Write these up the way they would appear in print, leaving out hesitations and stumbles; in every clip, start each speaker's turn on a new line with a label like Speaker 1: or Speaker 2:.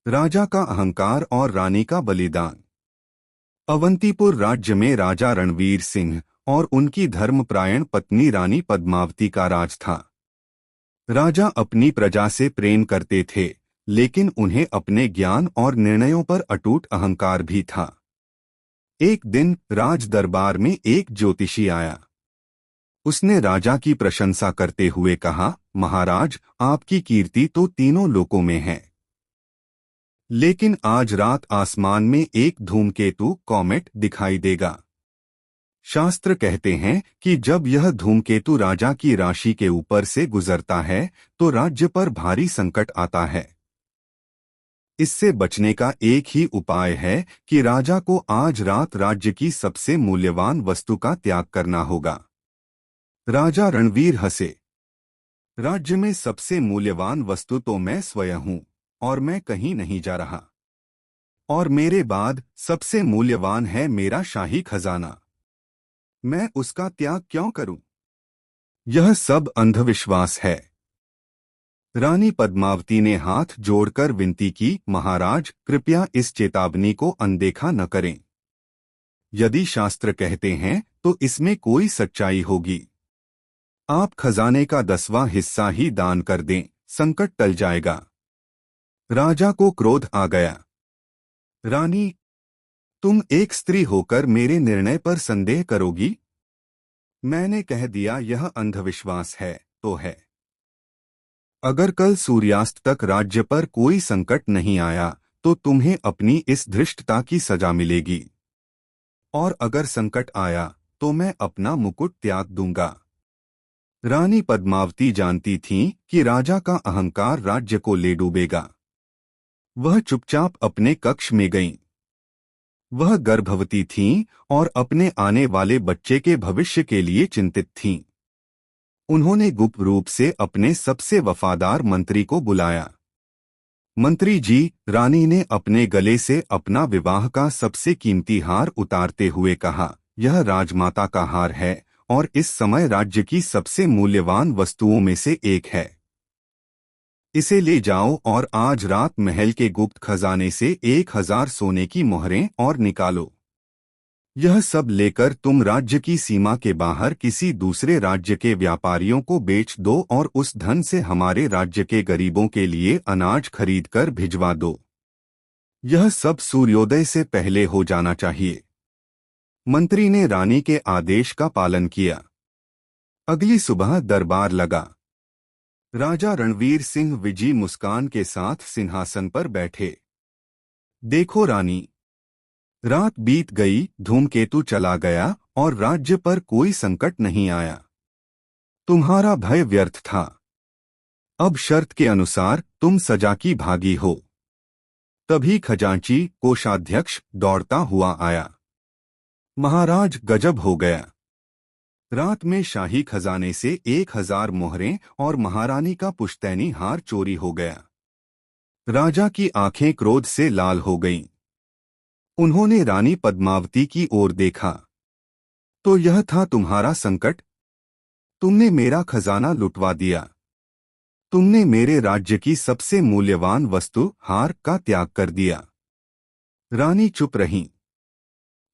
Speaker 1: राजा का अहंकार और रानी का बलिदान। अवंतीपुर राज्य में राजा रणवीर सिंह और उनकी धर्मपरायण पत्नी रानी पद्मावती का राज था। राजा अपनी प्रजा से प्रेम करते थे, लेकिन उन्हें अपने ज्ञान और निर्णयों पर अटूट अहंकार भी था। एक दिन राज दरबार में एक ज्योतिषी आया। उसने राजा की प्रशंसा करते हुए कहा, महाराज, आपकी कीर्ति तो तीनों लोकों में है, लेकिन आज रात आसमान में एक धूमकेतु कॉमेट दिखाई देगा। शास्त्र कहते हैं कि जब यह धूमकेतु राजा की राशि के ऊपर से गुजरता है तो राज्य पर भारी संकट आता है। इससे बचने का एक ही उपाय है कि राजा को आज रात राज्य की सबसे मूल्यवान वस्तु का त्याग करना होगा। राजा रणवीर हंसे। राज्य में सबसे मूल्यवान वस्तु तो मैं स्वयं हूँ, और मैं कहीं नहीं जा रहा। और मेरे बाद सबसे मूल्यवान है मेरा शाही खजाना। मैं उसका त्याग क्यों करूं? यह सब अंधविश्वास है। रानी पद्मावती ने हाथ जोड़कर विनती की, महाराज, कृपया इस चेतावनी को अनदेखा न करें। यदि शास्त्र कहते हैं तो इसमें कोई सच्चाई होगी। आप खजाने का 10वां हिस्सा ही दान कर दें, संकट टल जाएगा। राजा को क्रोध आ गया। रानी, तुम एक स्त्री होकर मेरे निर्णय पर संदेह करोगी? मैंने कह दिया यह अंधविश्वास है तो है। अगर कल सूर्यास्त तक राज्य पर कोई संकट नहीं आया तो तुम्हें अपनी इस धृष्टता की सजा मिलेगी, और अगर संकट आया तो मैं अपना मुकुट त्याग दूंगा। रानी पद्मावती जानती थीं कि राजा का अहंकार राज्य को ले डूबेगा। वह चुपचाप अपने कक्ष में गईं। वह गर्भवती थीं और अपने आने वाले बच्चे के भविष्य के लिए चिंतित थीं। उन्होंने गुप्त रूप से अपने सबसे वफादार मंत्री को बुलाया। मंत्री जी, रानी ने अपने गले से अपना विवाह का सबसे कीमती हार उतारते हुए कहा, यह राजमाता का हार है और इस समय राज्य की सबसे मूल्यवान वस्तुओं में से एक है। इसे ले जाओ और आज रात महल के गुप्त खजाने से 1000 सोने की मोहरें और निकालो। यह सब लेकर तुम राज्य की सीमा के बाहर किसी दूसरे राज्य के व्यापारियों को बेच दो और उस धन से हमारे राज्य के गरीबों के लिए अनाज खरीदकर भिजवा दो। यह सब सूर्योदय से पहले हो जाना चाहिए। मंत्री ने रानी के आदेश का पालन किया। अगली सुबह दरबार लगा। राजा रणवीर सिंह विजयी मुस्कान के साथ सिंहासन पर बैठे। देखो रानी, रात बीत गई, धूमकेतु चला गया और राज्य पर कोई संकट नहीं आया। तुम्हारा भय व्यर्थ था। अब शर्त के अनुसार तुम सजा की भागी हो। तभी खजांची कोषाध्यक्ष दौड़ता हुआ आया। महाराज, गजब हो गया। रात में शाही खजाने से 1000 मोहरें और महारानी का पुश्तैनी हार चोरी हो गया। राजा की आंखें क्रोध से लाल हो गईं। उन्होंने रानी पद्मावती की ओर देखा। तो यह था तुम्हारा संकट? तुमने मेरा खजाना लुटवा दिया। तुमने मेरे राज्य की सबसे मूल्यवान वस्तु हार का त्याग कर दिया। रानी चुप रहीं।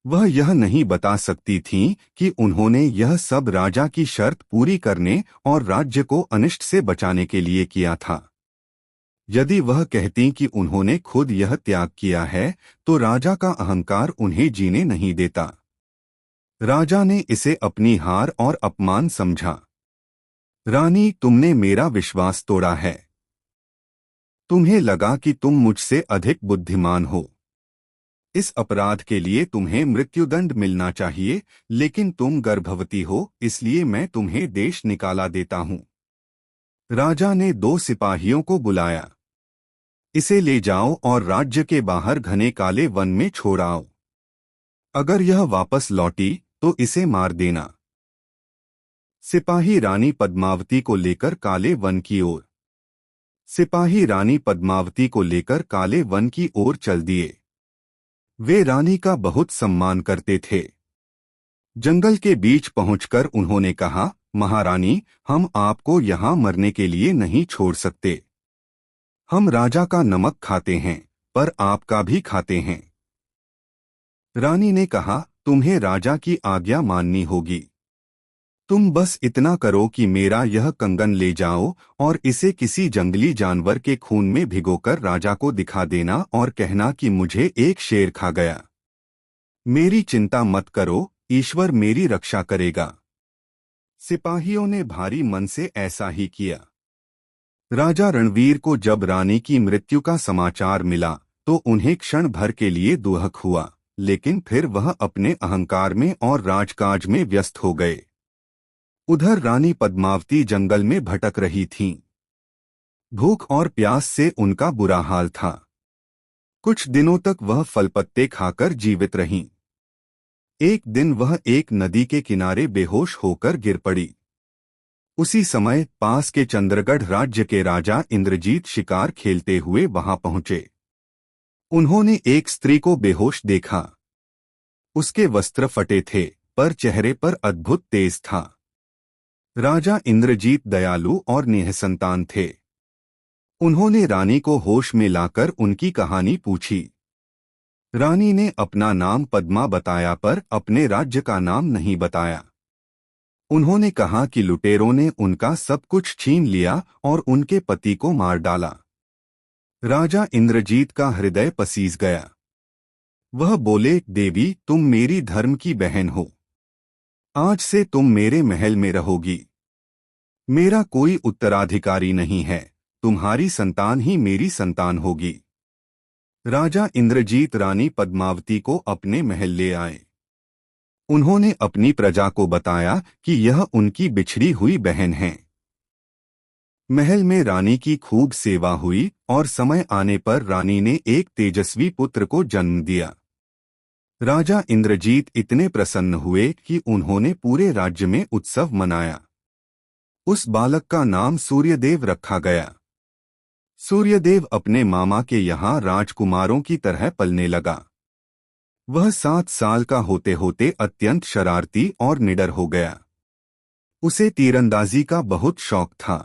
Speaker 1: वह यह नहीं बता सकती थीं कि उन्होंने यह सब राजा की शर्त पूरी करने और राज्य को अनिष्ट से बचाने के लिए किया था। यदि वह कहतीं कि उन्होंने खुद यह त्याग किया है तो राजा का अहंकार उन्हें जीने नहीं देता। राजा ने इसे अपनी हार और अपमान समझा। रानी, तुमने मेरा विश्वास तोड़ा है। तुम्हें लगा कि तुम मुझसे अधिक बुद्धिमान हो। इस अपराध के लिए तुम्हें मृत्युदंड मिलना चाहिए, लेकिन तुम गर्भवती हो, इसलिए मैं तुम्हें देश निकाला देता हूं। राजा ने 2 सिपाहियों को बुलाया। इसे ले जाओ और राज्य के बाहर घने काले वन में छोड़ आओ। अगर यह वापस लौटी तो इसे मार देना। सिपाही रानी पद्मावती को लेकर काले वन की ओर। सिपाही रानी पद्मावती को लेकर काले वन की ओर चल दिए। वे रानी का बहुत सम्मान करते थे। जंगल के बीच पहुंचकर उन्होंने कहा, महारानी, हम आपको यहाँ मरने के लिए नहीं छोड़ सकते। हम राजा का नमक खाते हैं, पर आपका भी खाते हैं। रानी ने कहा, तुम्हें राजा की आज्ञा माननी होगी। तुम बस इतना करो कि मेरा यह कंगन ले जाओ और इसे किसी जंगली जानवर के खून में भिगोकर राजा को दिखा देना और कहना कि मुझे एक शेर खा गया। मेरी चिंता मत करो, ईश्वर मेरी रक्षा करेगा। सिपाहियों ने भारी मन से ऐसा ही किया। राजा रणवीर को जब रानी की मृत्यु का समाचार मिला तो उन्हें क्षण भर के लिए दुहक हुआ, लेकिन फिर वह अपने अहंकार में और राजकाज में व्यस्त हो गए। उधर रानी पद्मावती जंगल में भटक रही थीं। भूख और प्यास से उनका बुरा हाल था। कुछ दिनों तक वह फल पत्ते खाकर जीवित रहीं। एक दिन वह एक नदी के किनारे बेहोश होकर गिर पड़ी। उसी समय पास के चंद्रगढ़ राज्य के राजा इंद्रजीत शिकार खेलते हुए वहां पहुंचे। उन्होंने एक स्त्री को बेहोश देखा। उसके वस्त्र फटे थे, पर चेहरे पर अद्भुत तेज था। राजा इंद्रजीत दयालु और निःसंतान थे। उन्होंने रानी को होश में लाकर उनकी कहानी पूछी। रानी ने अपना नाम पद्मा बताया, पर अपने राज्य का नाम नहीं बताया। उन्होंने कहा कि लुटेरों ने उनका सब कुछ छीन लिया और उनके पति को मार डाला। राजा इंद्रजीत का हृदय पसीज गया। वह बोले, देवी, तुम मेरी धर्म की बहन हो। आज से तुम मेरे महल में रहोगी। मेरा कोई उत्तराधिकारी नहीं है, तुम्हारी संतान ही मेरी संतान होगी। राजा इंद्रजीत रानी पद्मावती को अपने महल ले आए। उन्होंने अपनी प्रजा को बताया कि यह उनकी बिछड़ी हुई बहन है। महल में रानी की खूब सेवा हुई और समय आने पर रानी ने एक तेजस्वी पुत्र को जन्म दिया। राजा इंद्रजीत इतने प्रसन्न हुए कि उन्होंने पूरे राज्य में उत्सव मनाया। उस बालक का नाम सूर्यदेव रखा गया। सूर्यदेव अपने मामा के यहाँ राजकुमारों की तरह पलने लगा। वह 7 साल का होते होते अत्यंत शरारती और निडर हो गया। उसे तीरंदाजी का बहुत शौक था।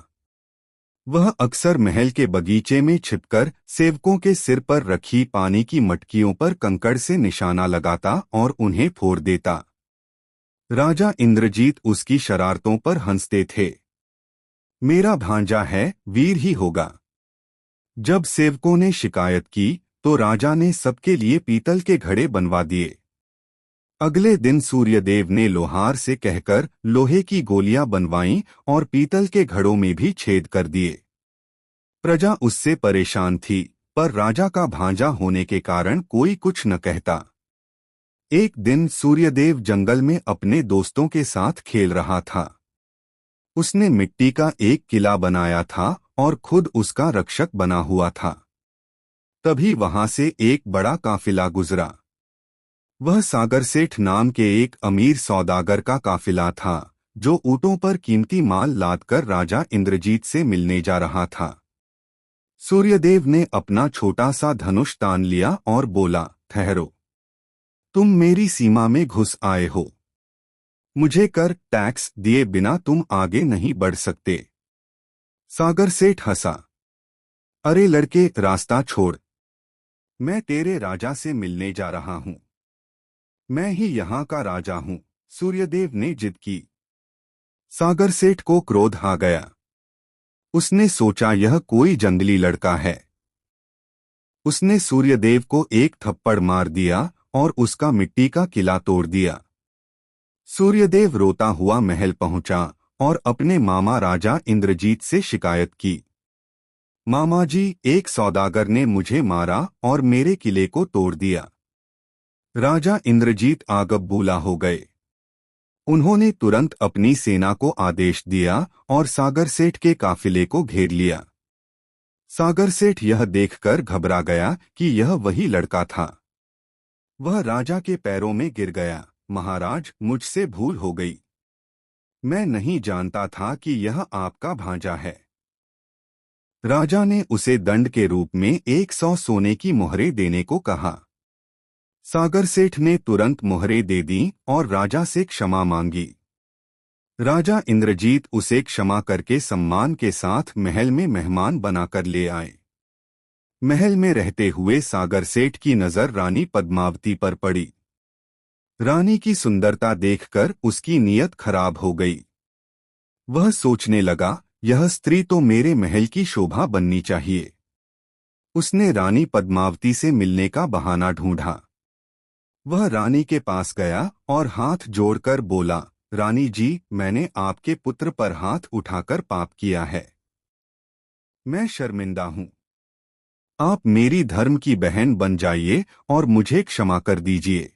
Speaker 1: वह अक्सर महल के बगीचे में छिपकर सेवकों के सिर पर रखी पानी की मटकियों पर कंकड़ से निशाना लगाता और उन्हें फोड़ देता। राजा इंद्रजीत उसकी शरारतों पर हंसते थे। मेरा भांजा है, वीर ही होगा। जब सेवकों ने शिकायत की तो राजा ने सबके लिए पीतल के घड़े बनवा दिए। अगले दिन सूर्यदेव ने लोहार से कहकर लोहे की गोलियां बनवाईं और पीतल के घड़ों में भी छेद कर दिए। प्रजा उससे परेशान थी, पर राजा का भांजा होने के कारण कोई कुछ न कहता। एक दिन सूर्यदेव जंगल में अपने दोस्तों के साथ खेल रहा था। उसने मिट्टी का एक किला बनाया था और खुद उसका रक्षक बना हुआ था। तभी वहां से एक बड़ा काफिला गुजरा। वह सागर सेठ नाम के एक अमीर सौदागर का काफिला था, जो ऊंटों पर कीमती माल लादकर राजा इंद्रजीत से मिलने जा रहा था। सूर्यदेव ने अपना छोटा सा धनुष तान लिया और बोला, ठहरो, तुम मेरी सीमा में घुस आए हो। मुझे कर टैक्स दिए बिना तुम आगे नहीं बढ़ सकते। सागर सेठ हंसा। अरे लड़के, रास्ता छोड़। मैं तेरे राजा से मिलने जा रहा हूं। मैं ही यहाँ का राजा हूँ, सूर्यदेव ने जिद की। सागर सेठ को क्रोध आ गया। उसने सोचा यह कोई जंगली लड़का है। उसने सूर्यदेव को एक थप्पड़ मार दिया और उसका मिट्टी का किला तोड़ दिया। सूर्यदेव रोता हुआ महल पहुंचा और अपने मामा राजा इंद्रजीत से शिकायत की। मामा जी, एक सौदागर ने मुझे मारा और मेरे किले को तोड़ दिया। राजा इंद्रजीत आग बबूला हो गए। उन्होंने तुरंत अपनी सेना को आदेश दिया और सागर सेठ के काफिले को घेर लिया। सागर सेठ यह देखकर घबरा गया कि यह वही लड़का था। वह राजा के पैरों में गिर गया। महाराज, मुझसे भूल हो गई। मैं नहीं जानता था कि यह आपका भांजा है। राजा ने उसे दंड के रूप में 100 सोने की मोहरें देने को कहा। सागर सेठ ने तुरंत मोहरें दे दी और राजा से क्षमा मांगी। राजा इंद्रजीत उसे क्षमा करके सम्मान के साथ महल में मेहमान बनाकर ले आए। महल में रहते हुए सागर सेठ की नजर रानी पद्मावती पर पड़ी। रानी की सुंदरता देखकर उसकी नीयत खराब हो गई। वह सोचने लगा, यह स्त्री तो मेरे महल की शोभा बननी चाहिए। उसने रानी पद्मावती से मिलने का बहाना ढूंढा। वह रानी के पास गया और हाथ जोड़कर बोला, रानी जी, मैंने आपके पुत्र पर हाथ उठाकर पाप किया है। मैं शर्मिंदा हूँ। आप मेरी धर्म की बहन बन जाइए और मुझे क्षमा कर दीजिए।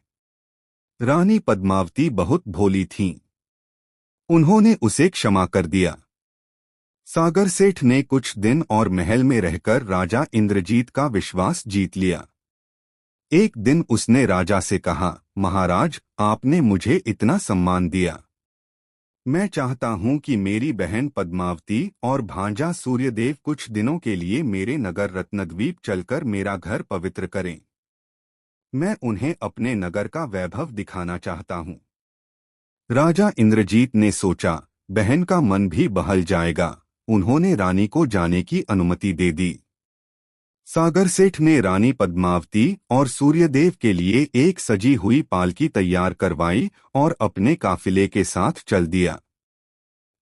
Speaker 1: रानी पद्मावती बहुत भोली थीं। उन्होंने उसे क्षमा कर दिया। सागर सेठ ने कुछ दिन और महल में रहकर राजा इंद्रजीत का विश्वास जीत लिया। एक दिन उसने राजा से कहा, महाराज, आपने मुझे इतना सम्मान दिया। मैं चाहता हूं कि मेरी बहन पद्मावती और भांजा सूर्यदेव कुछ दिनों के लिए मेरे नगर रत्नद्वीप चलकर मेरा घर पवित्र करें। मैं उन्हें अपने नगर का वैभव दिखाना चाहता हूं। राजा इंद्रजीत ने सोचा, बहन का मन भी बहल जाएगा। उन्होंने रानी को जाने की अनुमति दे दी। सागर सेठ ने रानी पद्मावती और सूर्यदेव के लिए एक सजी हुई पालकी तैयार करवाई और अपने काफिले के साथ चल दिया।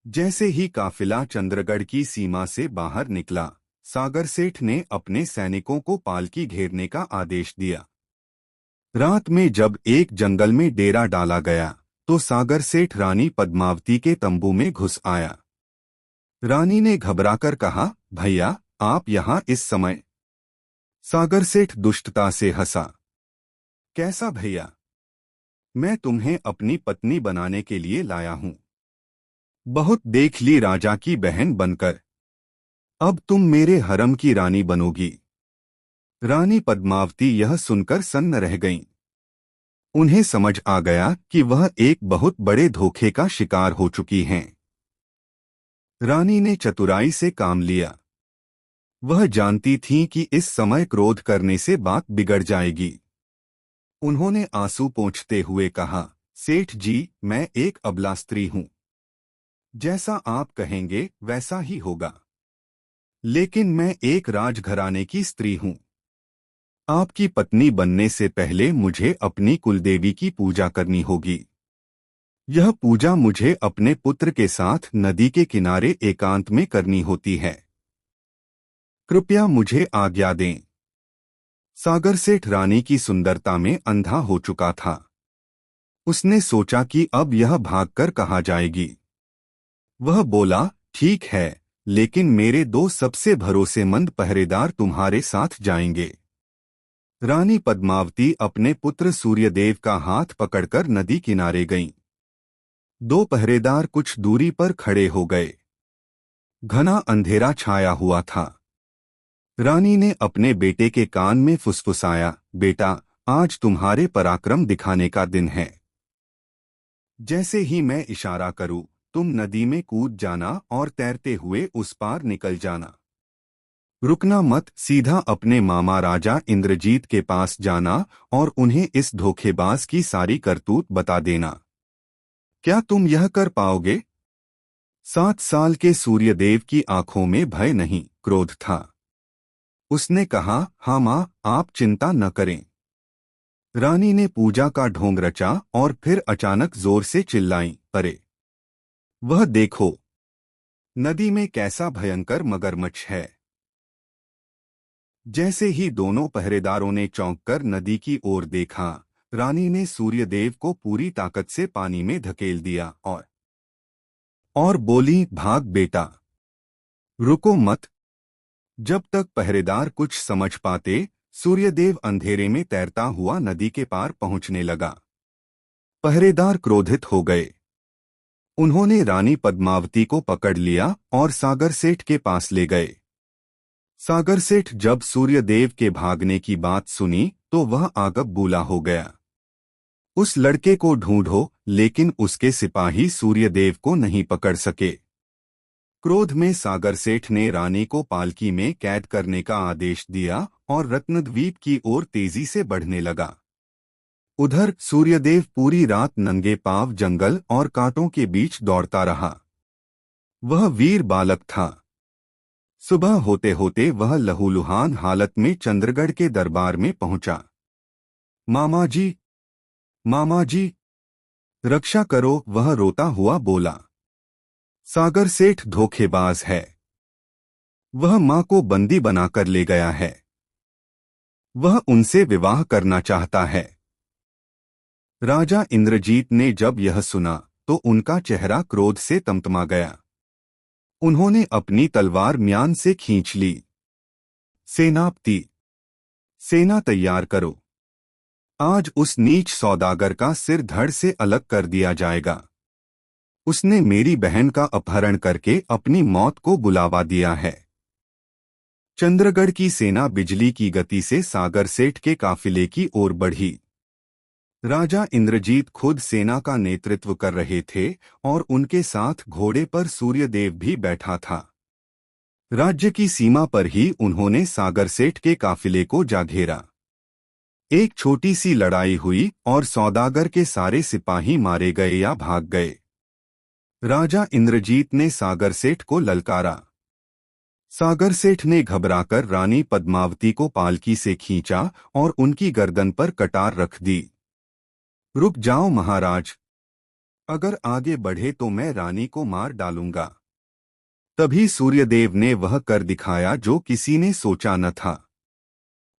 Speaker 1: जैसे ही काफिला चंद्रगढ़ की सीमा से बाहर निकला, सागर सेठ ने अपने सैनिकों को पालकी घेरने का आदेश दिया। रात में जब एक जंगल में डेरा डाला गया, तो सागर सेठ रानी पद्मावती के तंबू में घुस आया। रानी ने घबराकर कहा, भैया, आप यहाँ इस समय? सागर सेठ दुष्टता से हंसा। कैसा भैया? मैं तुम्हें अपनी पत्नी बनाने के लिए लाया हूं। बहुत देख ली राजा की बहन बनकर, अब तुम मेरे हरम की रानी बनोगी। रानी पद्मावती यह सुनकर सन्न रह गईं। उन्हें समझ आ गया कि वह एक बहुत बड़े धोखे का शिकार हो चुकी हैं। रानी ने चतुराई से काम लिया। वह जानती थीं कि इस समय क्रोध करने से बात बिगड़ जाएगी। उन्होंने आंसू पोंछते हुए कहा, सेठ जी, मैं एक अबला स्त्री हूं। जैसा आप कहेंगे वैसा ही होगा। लेकिन मैं एक राजघराने की स्त्री हूं। आपकी पत्नी बनने से पहले मुझे अपनी कुलदेवी की पूजा करनी होगी। यह पूजा मुझे अपने पुत्र के साथ नदी के किनारे एकांत में करनी होती है। कृपया मुझे आज्ञा दें। सागर सेठ रानी की सुंदरता में अंधा हो चुका था। उसने सोचा कि अब यह भागकर कहाँ जाएगी। वह बोला, ठीक है, लेकिन मेरे दो सबसे भरोसेमंद पहरेदार तुम्हारे साथ जाएंगे। रानी पद्मावती अपने पुत्र सूर्यदेव का हाथ पकड़कर नदी किनारे गईं। दो पहरेदार कुछ दूरी पर खड़े हो गए। घना अंधेरा छाया हुआ था। रानी ने अपने बेटे के कान में फुसफुसाया, बेटा, आज तुम्हारे पराक्रम दिखाने का दिन है। जैसे ही मैं इशारा करूं, तुम नदी में कूद जाना और तैरते हुए उस पार निकल जाना। रुकना मत, सीधा अपने मामा राजा इंद्रजीत के पास जाना और उन्हें इस धोखेबाज की सारी करतूत बता देना। क्या तुम यह कर पाओगे? 7 साल के सूर्यदेव की आंखों में भय नहीं, क्रोध था। उसने कहा, हाँ माँ, आप चिंता न करें। रानी ने पूजा का ढोंग रचा और फिर अचानक जोर से चिल्लाई, अरे, वह देखो, नदी में कैसा भयंकर मगरमच्छ है। जैसे ही दोनों पहरेदारों ने चौंककर नदी की ओर देखा, रानी ने सूर्यदेव को पूरी ताकत से पानी में धकेल दिया और बोली, भाग बेटा, रुको मत। जब तक पहरेदार कुछ समझ पाते, सूर्यदेव अंधेरे में तैरता हुआ नदी के पार पहुंचने लगा। पहरेदार क्रोधित हो गए। उन्होंने रानी पद्मावती को पकड़ लिया और सागर सेठ के पास ले गए। सागर सेठ जब सूर्यदेव के भागने की बात सुनी तो वह आगब बूला हो गया। उस लड़के को ढूंढो, लेकिन उसके सिपाही सूर्यदेव को नहीं पकड़ सके। क्रोध में सागर सेठ ने रानी को पालकी में कैद करने का आदेश दिया और रत्नद्वीप की ओर तेजी से बढ़ने लगा। उधर सूर्यदेव पूरी रात नंगे पांव जंगल और कांटों के बीच दौड़ता रहा। वह वीर बालक था। सुबह होते होते वह लहूलुहान हालत में चंद्रगढ़ के दरबार में पहुंचा। मामा जी, मामा जी, रक्षा करो, वह रोता हुआ बोला। सागर सेठ धोखेबाज है। वह मां को बंदी बनाकर ले गया है। वह उनसे विवाह करना चाहता है। राजा इंद्रजीत ने जब यह सुना तो उनका चेहरा क्रोध से तमतमा गया। उन्होंने अपनी तलवार म्यान से खींच ली। सेनापति, सेना तैयार करो। आज उस नीच सौदागर का सिर धड़ से अलग कर दिया जाएगा। उसने मेरी बहन का अपहरण करके अपनी मौत को बुलावा दिया है। चंद्रगढ़ की सेना बिजली की गति से सागर सेठ के काफिले की ओर बढ़ी। राजा इंद्रजीत खुद सेना का नेतृत्व कर रहे थे और उनके साथ घोड़े पर सूर्यदेव भी बैठा था। राज्य की सीमा पर ही उन्होंने सागर सेठ के काफिले को जा घेरा। एक छोटी सी लड़ाई हुई और सौदागर के सारे सिपाही मारे गए या भाग गए। राजा इंद्रजीत ने सागर सेठ को ललकारा। सागर सेठ ने घबराकर रानी पद्मावती को पालकी से खींचा और उनकी गर्दन पर कटार रख दी। रुक जाओ महाराज, अगर आगे बढ़े तो मैं रानी को मार डालूंगा। तभी सूर्यदेव ने वह कर दिखाया जो किसी ने सोचा न था।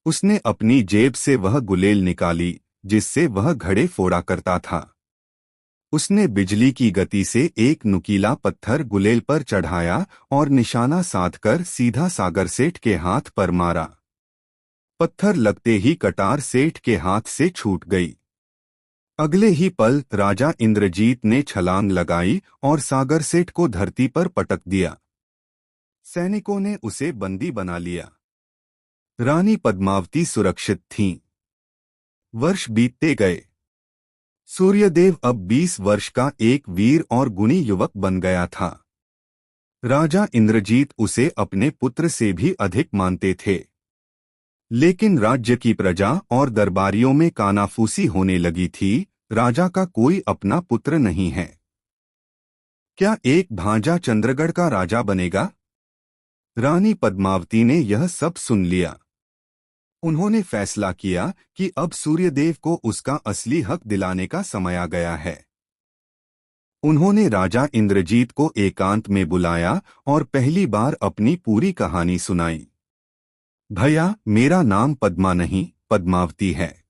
Speaker 1: उसने अपनी जेब से वह गुलेल निकाली जिससे वह घड़े फोड़ा करता था। उसने बिजली की गति से एक नुकीला पत्थर गुलेल पर चढ़ाया और निशाना साधकर सीधा सागर सेठ के हाथ पर मारा। पत्थर लगते ही कटार सेठ के हाथ से छूट गई। अगले ही पल राजा इंद्रजीत ने छलांग लगाई और सागर सेठ को धरती पर पटक दिया। सैनिकों ने उसे बंदी बना लिया। रानी पद्मावती सुरक्षित थीं। वर्ष बीतते गए। सूर्यदेव अब 20 वर्ष का एक वीर और गुणी युवक बन गया था। राजा इंद्रजीत उसे अपने पुत्र से भी अधिक मानते थे। लेकिन राज्य की प्रजा और दरबारियों में कानाफूसी होने लगी थी। राजा का कोई अपना पुत्र नहीं है। क्या एक भांजा चंद्रगढ़ का राजा बनेगा? रानी पद्मावती ने यह सब सुन लिया। उन्होंने फैसला किया कि अब सूर्यदेव को उसका असली हक दिलाने का समय आ गया है। उन्होंने राजा इंद्रजीत को एकांत में बुलाया और पहली बार अपनी पूरी कहानी सुनाई। भैया, मेरा नाम पद्मा नहीं पद्मावती है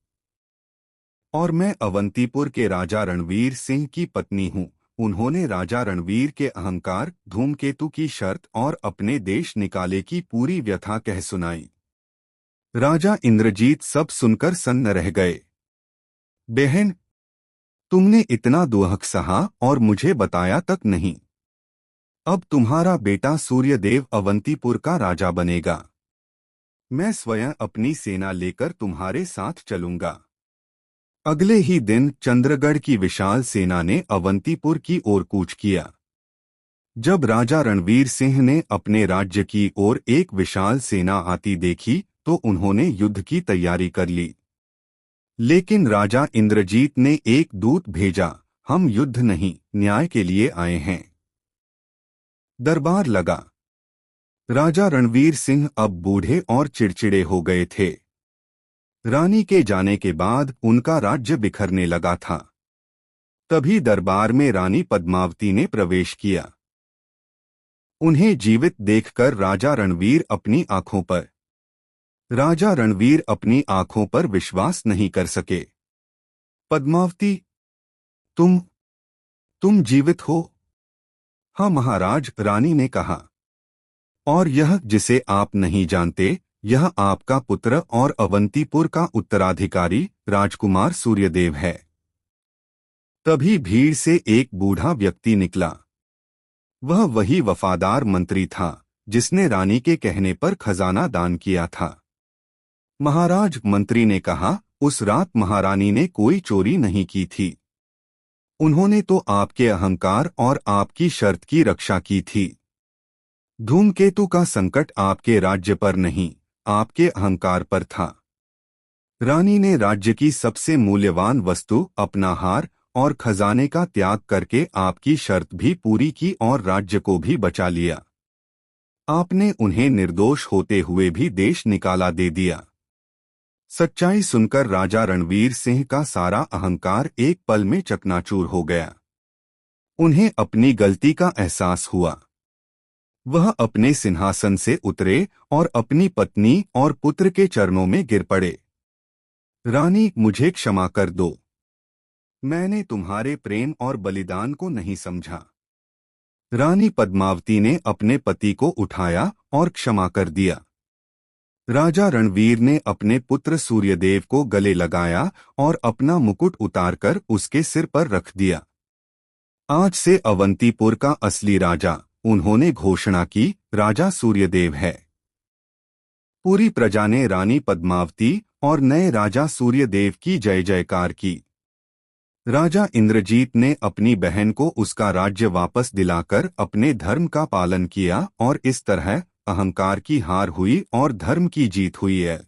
Speaker 1: और मैं अवंतीपुर के राजा रणवीर सिंह की पत्नी हूँ। उन्होंने राजा रणवीर के अहंकार, धूमकेतु की शर्त और अपने देश निकाले की पूरी व्यथा कह सुनाई। राजा इंद्रजीत सब सुनकर सन्न रह गए। बहन, तुमने इतना दुहक सहा और मुझे बताया तक नहीं। अब तुम्हारा बेटा सूर्यदेव अवंतीपुर का राजा बनेगा। मैं स्वयं अपनी सेना लेकर तुम्हारे साथ चलूंगा। अगले ही दिन चंद्रगढ़ की विशाल सेना ने अवंतीपुर की ओर कूच किया। जब राजा रणवीर सिंह ने अपने राज्य की ओर एक विशाल सेना आती देखी तो उन्होंने युद्ध की तैयारी कर ली। लेकिन राजा इंद्रजीत ने एक दूत भेजा, हम युद्ध नहीं, न्याय के लिए आए हैं। दरबार लगा। राजा रणवीर सिंह अब बूढ़े और चिड़चिड़े हो गए थे। रानी के जाने के बाद उनका राज्य बिखरने लगा था। तभी दरबार में रानी पद्मावती ने प्रवेश किया। उन्हें जीवित देखकर राजा रणवीर अपनी आंखों पर विश्वास नहीं कर सके। पद्मावती, तुम जीवित हो? हाँ महाराज, रानी ने कहा। और यह जिसे आप नहीं जानते, यह आपका पुत्र और अवंतीपुर का उत्तराधिकारी राजकुमार सूर्यदेव है। तभी भीड़ से एक बूढ़ा व्यक्ति निकला। वह वही वफादार मंत्री था जिसने रानी के कहने पर खजाना दान किया था। महाराज, मंत्री ने कहा, उस रात महारानी ने कोई चोरी नहीं की थी। उन्होंने तो आपके अहंकार और आपकी शर्त की रक्षा की थी। धूमकेतु का संकट आपके राज्य पर नहीं, आपके अहंकार पर था। रानी ने राज्य की सबसे मूल्यवान वस्तु, अपना हार और खजाने का त्याग करके आपकी शर्त भी पूरी की और राज्य को भी बचा लिया। आपने उन्हें निर्दोष होते हुए भी देश निकाला दे दिया। सच्चाई सुनकर राजा रणवीर सिंह का सारा अहंकार एक पल में चकनाचूर हो गया। उन्हें अपनी गलती का एहसास हुआ। वह अपने सिंहासन से उतरे और अपनी पत्नी और पुत्र के चरणों में गिर पड़े। रानी, मुझे क्षमा कर दो। मैंने तुम्हारे प्रेम और बलिदान को नहीं समझा। रानी पद्मावती ने अपने पति को उठाया और क्षमा कर दिया। राजा रणवीर ने अपने पुत्र सूर्यदेव को गले लगाया और अपना मुकुट उतारकर उसके सिर पर रख दिया। आज से अवंतीपुर का असली राजा, उन्होंने घोषणा की, राजा सूर्यदेव है। पूरी प्रजा ने रानी पद्मावती और नए राजा सूर्यदेव की जय जयकार की। राजा इंद्रजीत ने अपनी बहन को उसका राज्य वापस दिलाकर अपने धर्म का पालन किया और इस तरह अहंकार की हार हुई और धर्म की जीत हुई है।